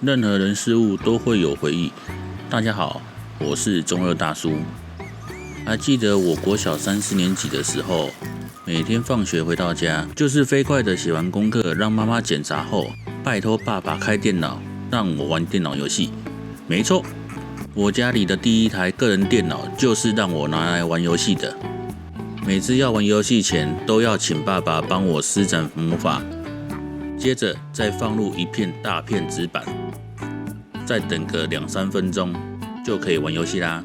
任何人事物都会有回忆。大家好，我是中二大叔。还记得我国小3、4年级的时候，每天放学回到家，就是飞快的写完功课，让妈妈检查后，拜托爸爸开电脑，让我玩电脑游戏。没错，我家里的第一台个人电脑就是让我拿来玩游戏的。每次要玩游戏前，都要请爸爸帮我施展魔法，接着再放入一片大片纸板，再等个2、3分钟，就可以玩游戏啦。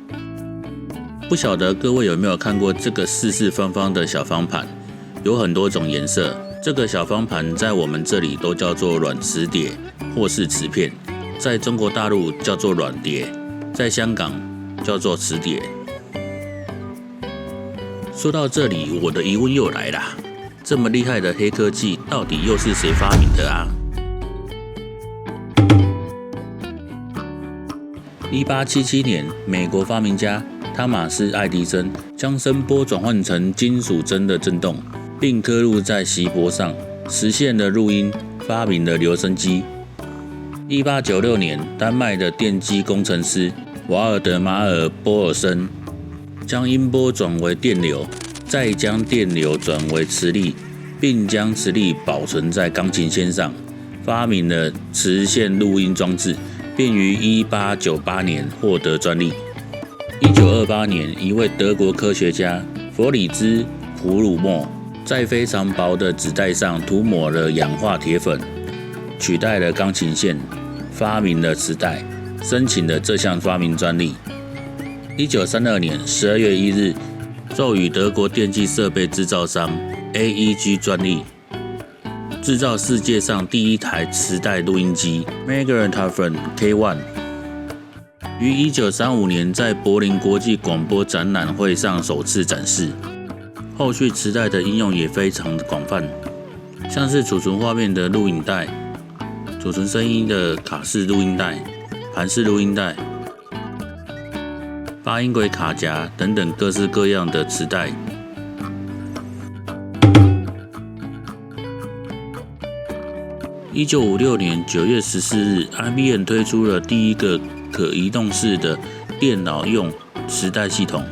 不晓得各位有没有看过这个四四方方的小方盘，有很多种颜色。这个小方盘在我们这里都叫做软磁碟或是磁片，在中国大陆叫做软碟，在香港叫做磁碟。说到这里，我的疑问又来啦，这么厉害的黑科技，到底又是谁发明的啊？1877年，美国发明家汤马斯·爱迪生将声波转换成金属针的振动，并刻入在锡箔上，实现了录音，发明了留声机。1896年，丹麦的电机工程师瓦尔德马尔·波尔森将音波转为电流，再将电流转为磁力，并将磁力保存在钢琴线上，发明了磁线录音装置，并于1898年获得专利。1928年，一位德国科学家弗里兹·普鲁默在非常薄的纸袋上涂抹了氧化铁粉，取代了钢琴线，发明了磁带，申请了这项发明专利。1932年12月1日，授予德国电气设备制造商 AEG 专利，制造世界上第一台磁带录音机 Magnetophone K1。于1935年在柏林国际广播展览会上首次展示。后续磁带的应用也非常广泛，像是储存画面的录影带、储存声音的卡式录音带、盘式录音带、发音轨卡夹等等各式各样的磁带。1956年9月14日 ，IBM 推出了第一个可移动式的电脑用磁带系统，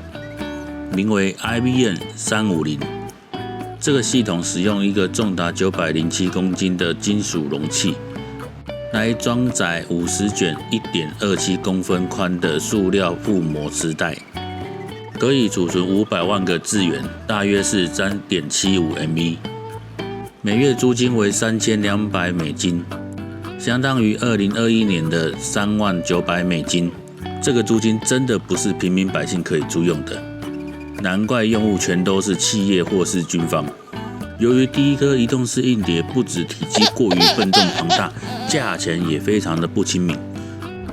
名为 IBM 350。这个系统使用一个重达907公斤的金属容器，来装载50卷 1.27 公分宽的塑料覆膜磁带，可以储存500万个字元，大约是 3.75 MB。每月租金为$3200，相当于2021年的$39000。这个租金真的不是平民百姓可以租用的，难怪用户全都是企业或是军方。由于第一颗移动式硬碟不止体积过于笨重庞大，价钱也非常的不亲民，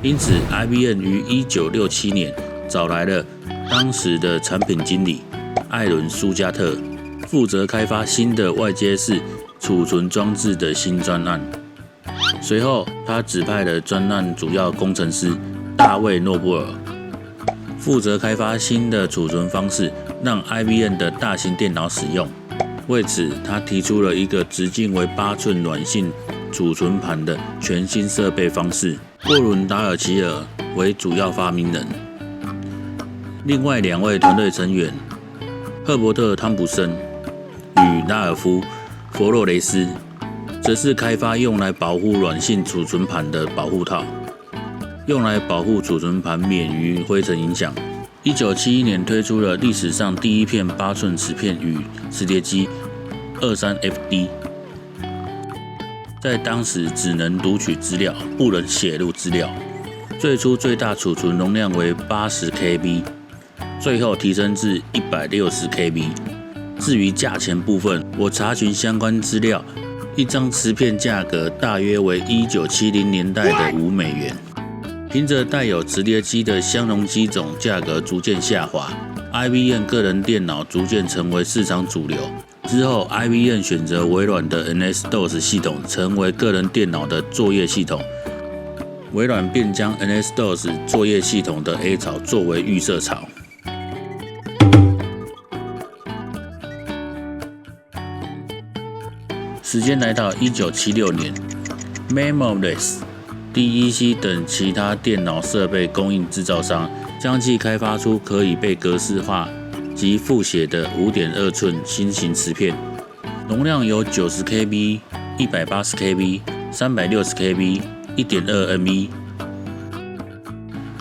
因此 IBM 于1967年找来了当时的产品经理艾伦·舒加特，负责开发新的外接式储存装置的新专案。随后，他指派了专案主要工程师大卫·诺布尔，负责开发新的储存方式，让 IBM 的大型电脑使用。为此，他提出了一个直径为8寸软性储存盘的全新设备方式。霍伦达尔齐尔为主要发明人，另外2位团队成员赫伯特·汤普森与拉尔夫·佛洛雷斯则是开发用来保护软性储存盘的保护套，用来保护储存盘免于灰尘影响。1971年推出了历史上第一片8寸磁片与磁碟机 23FD， 在当时只能读取资料，不能写入资料。最初最大储存容量为80 KB， 最后提升至160 KB。至于价钱部分，我查询相关资料，一张磁片价格大约为1970年代的$5。凭着带有磁碟机的相容机种价格逐渐下滑， IBM 个人电脑逐渐成为市场主流。之后 IBM 选择微软的 NS-DOS 系统成为个人电脑的作业系统，微软便将 NS-DOS 作业系统的 A 槽作为预设槽。时间来到1976年 ，Memoryless DEC 等其他电脑设备供应制造商，相继开发出可以被格式化及复写的 5.2 寸新型磁片，容量有 90KB、180KB、360KB、1.2MB。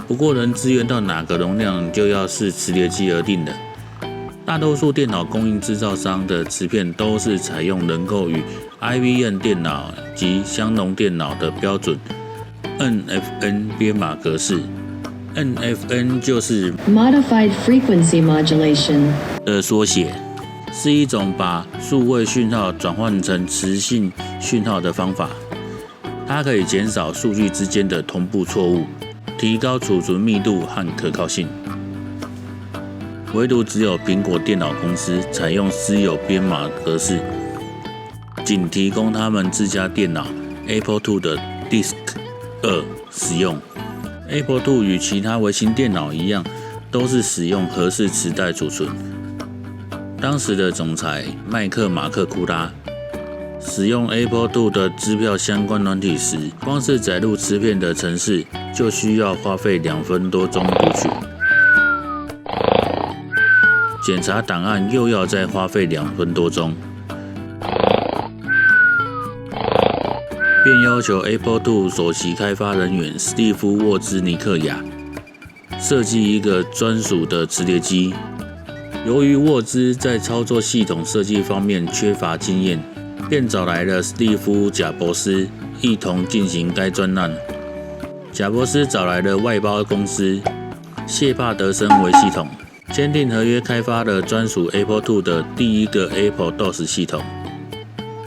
不过能支援到哪个容量，就要视磁碟机而定的。大多数电脑供应制造商的磁片都是采用能够与 IBM 电脑及相容电脑的标准 NFN 编码格式。NFN 就是 Modified Frequency Modulation 的缩写，是一种把数位讯号转换成磁性讯号的方法。它可以减少数据之间的同步错误，提高储存密度和可靠性。唯独只有苹果电脑公司采用私有编码格式，仅提供他们自家电脑 Apple II 的 Disk 2使用。Apple II 与其他微型电脑一样，都是使用盒式磁带储存。当时的总裁麦克马克库拉使用 Apple II 的支票相关软体时，光是载入磁片的程式就需要花费2分多钟读取。检查档案又要再花费2分多钟，便要求 Apple II 首席开发人员史蒂夫·沃兹尼克亚设计一个专属的磁碟机。由于沃兹在操作系统设计方面缺乏经验，便找来了史蒂夫·贾伯斯一同进行该专案。贾伯斯找来了外包公司谢帕德森微系统，签订合约，开发了专属 Apple II 的第一个 Apple DOS 系统。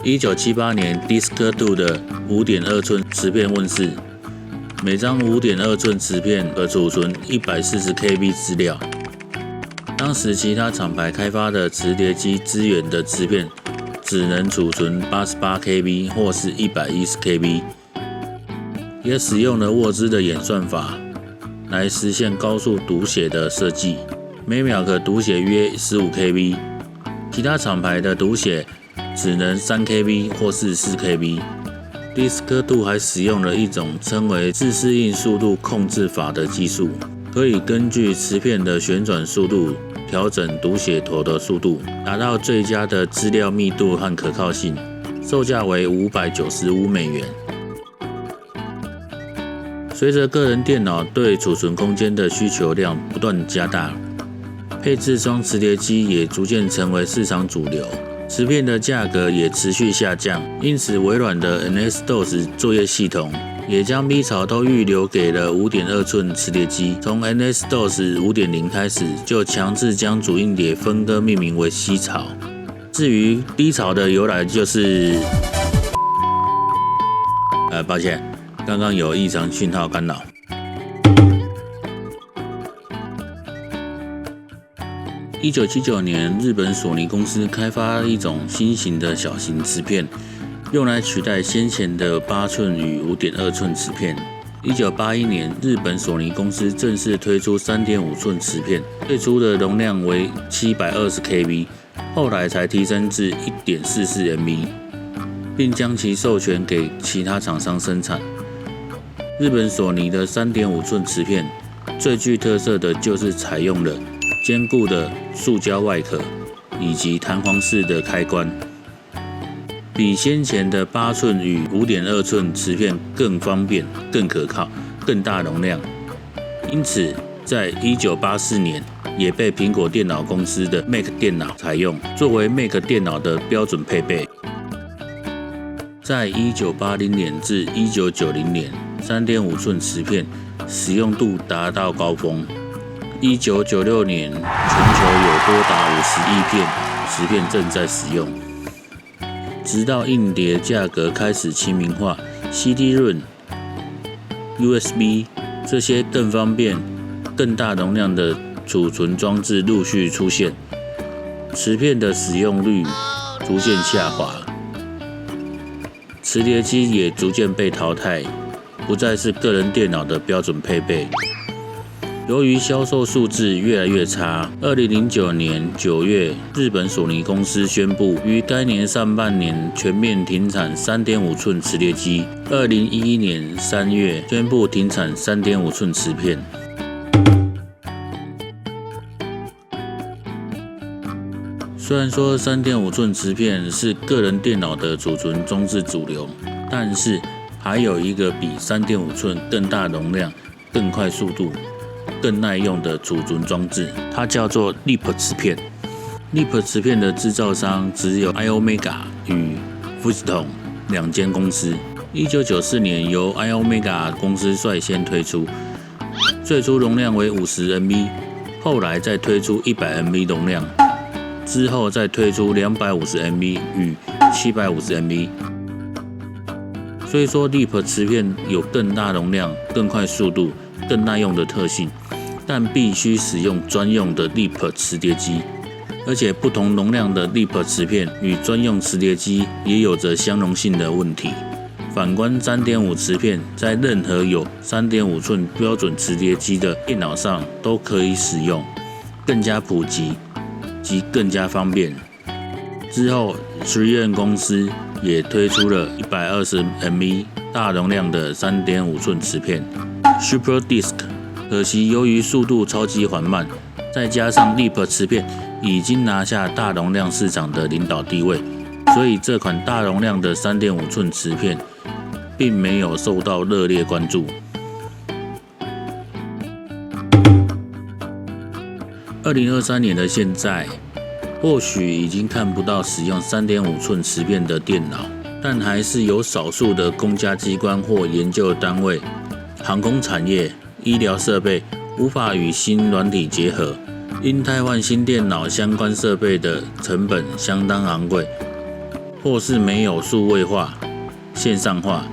1978年 Disk 2的 5.2 寸磁片问世，每张 5.2 寸磁片可储存 140KB 资料。当时其他厂牌开发的磁碟机支援的磁片只能储存 88KB 或是 110KB， 也使用了沃兹的演算法来实现高速读写的设计，每秒可读写约 15KB， 其他厂牌的读写只能 3KB 或是 4KB。 Disk 2还使用了一种称为自适应速度控制法的技术，可以根据磁片的旋转速度调整读写头的速度，达到最佳的资料密度和可靠性，售价为$595。随着个人电脑对储存空间的需求量不断加大，配置双磁碟机也逐渐成为市场主流，磁片的价格也持续下降，因此微软的 NS-DOS 作业系统也将 B 槽都预留给了 5.2 寸磁碟机。从 NS-DOS 5.0 开始，就强制将主硬碟分割命名为 C 槽。至于 B 槽的由来，就是抱歉，刚刚有异常讯号干扰。1979年，日本索尼公司开发一种新型的小型磁片，用来取代先前的8寸与 5.2 寸磁片。1981年，日本索尼公司正式推出 3.5 寸磁片，最初的容量为 720KB， 后来才提升至 1.44MB， 并将其授权给其他厂商生产。日本索尼的 3.5 寸磁片最具特色的就是采用了坚固的塑胶外壳以及弹簧式的开关，比先前的8寸与 5.2 寸磁片更方便、更可靠、更大容量。因此，在1984年也被苹果电脑公司的 Mac 电脑采用，作为 Mac 电脑的标准配备。在1980年至1990年 3.5 寸磁片使用度达到高峰。1996年，全球有多达50亿片磁片正在使用。直到硬碟价格开始亲民化 ，CD-ROM、USB 这些更方便、更大容量的储存装置陆续出现，磁片的使用率逐渐下滑，磁碟机也逐渐被淘汰，不再是个人电脑的标准配备。由于销售数字越来越差，2009年9月，日本索尼公司宣布于该年上半年全面停产 3.5 寸磁碟机，2011年3月宣布停产 3.5 寸磁片。虽然说 3.5 寸磁片是个人电脑的储存装置主流，但是还有一个比 3.5 寸更大容量、更快速度、更耐用的储存装置，它叫做 LEAP 磁片。LEAP 磁片的制造商只有 iOmega 与 Fujifilm 两间公司。1994年由 iOmega 公司率先推出，最初容量为50 MB， 后来再推出100 MB 容量，之后再推出250 MB 与750 MB。所以说 LEAP 磁片有更大容量、更快速度、更耐用的特性，但必须使用专用的 LEAP 磁碟机，而且不同容量的 LEAP 磁片与专用磁碟机也有着相容性的问题。反观 3.5 磁片，在任何有 3.5 寸标准磁碟机的电脑上都可以使用，更加普及及更加方便。之后 3M 公司也推出了120 MB 大容量的 3.5 寸磁片 Super Disk， 可惜由于速度超级缓慢，再加上 LEAP 磁片已经拿下大容量市场的领导地位，所以这款大容量的 3.5 寸磁片并没有受到热烈关注。2023年的现在，或许已经看不到使用 3.5 寸磁片的电脑，但还是有少数的公家机关或研究单位、航空产业、医疗设备无法与新软体结合，因汰换新电脑相关设备的成本相当昂贵，或是没有数位化、线上化，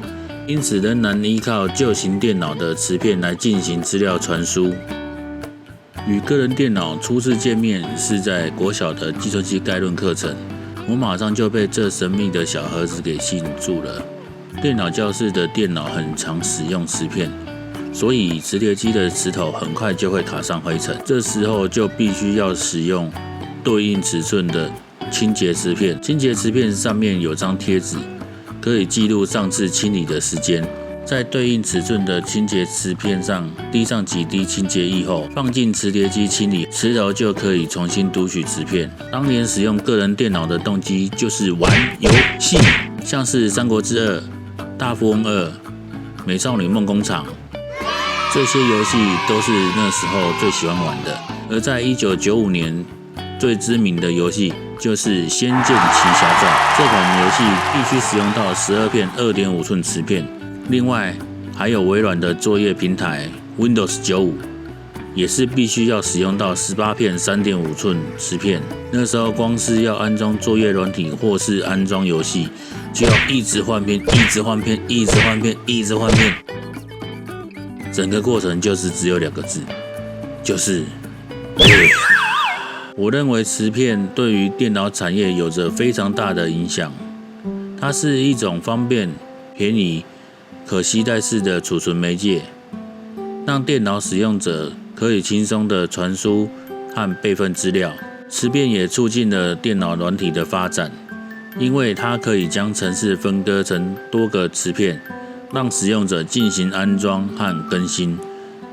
因此仍然依靠旧型电脑的磁片来进行资料传输。与个人电脑初次见面是在国小的计算机概论课程，我马上就被这神秘的小盒子给吸引住了。电脑教室的电脑很常使用磁片，所以磁碟机的磁头很快就会卡上灰尘，这时候就必须要使用对应尺寸的清洁磁片。清洁磁片上面有张贴纸，可以记录上次清理的时间。在对应尺寸的清洁磁片上滴上几滴清洁液后，放进磁碟机清理，磁头就可以重新读取磁片。当年使用个人电脑的动机就是玩游戏，像是《三国志2》、《大富翁2》、《美少女梦工厂》，这些游戏都是那时候最喜欢玩的。而在1995年，最知名的游戏就是《仙剑奇侠传》，这款游戏必须使用到12片 2.5 寸磁片。另外，还有微软的作业平台 Windows 95，也是必须要使用到18片 3.5 寸磁片。那时候光是要安装作业软体或是安装游戏，就要一直换片，一直换片，一直换片，一直换片。整个过程就是只有2个字，就是我认为磁片对于电脑产业有着非常大的影响，它是一种方便、便宜、可携带式的储存媒介，让电脑使用者可以轻松的传输和备份资料。磁片也促进了电脑软体的发展，因为它可以将程式分割成多个磁片，让使用者进行安装和更新。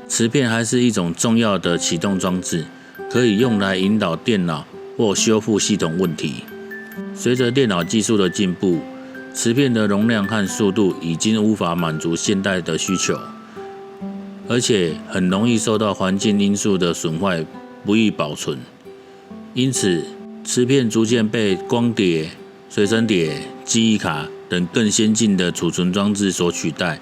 磁片还是一种重要的启动装置，可以用来引导电脑或修复系统问题。随着电脑技术的进步，磁片的容量和速度已经无法满足现代的需求，而且很容易受到环境因素的损坏，不易保存。因此，磁片逐渐被光碟、随身碟、记忆卡等更先进的储存装置所取代。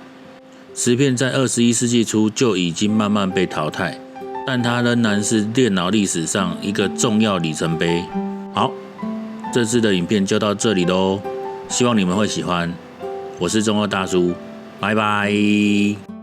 磁片在21世纪初就已经慢慢被淘汰，但它仍然是电脑历史上一个重要里程碑。好，这次的影片就到这里咯，希望你们会喜欢。我是中二大叔，拜拜。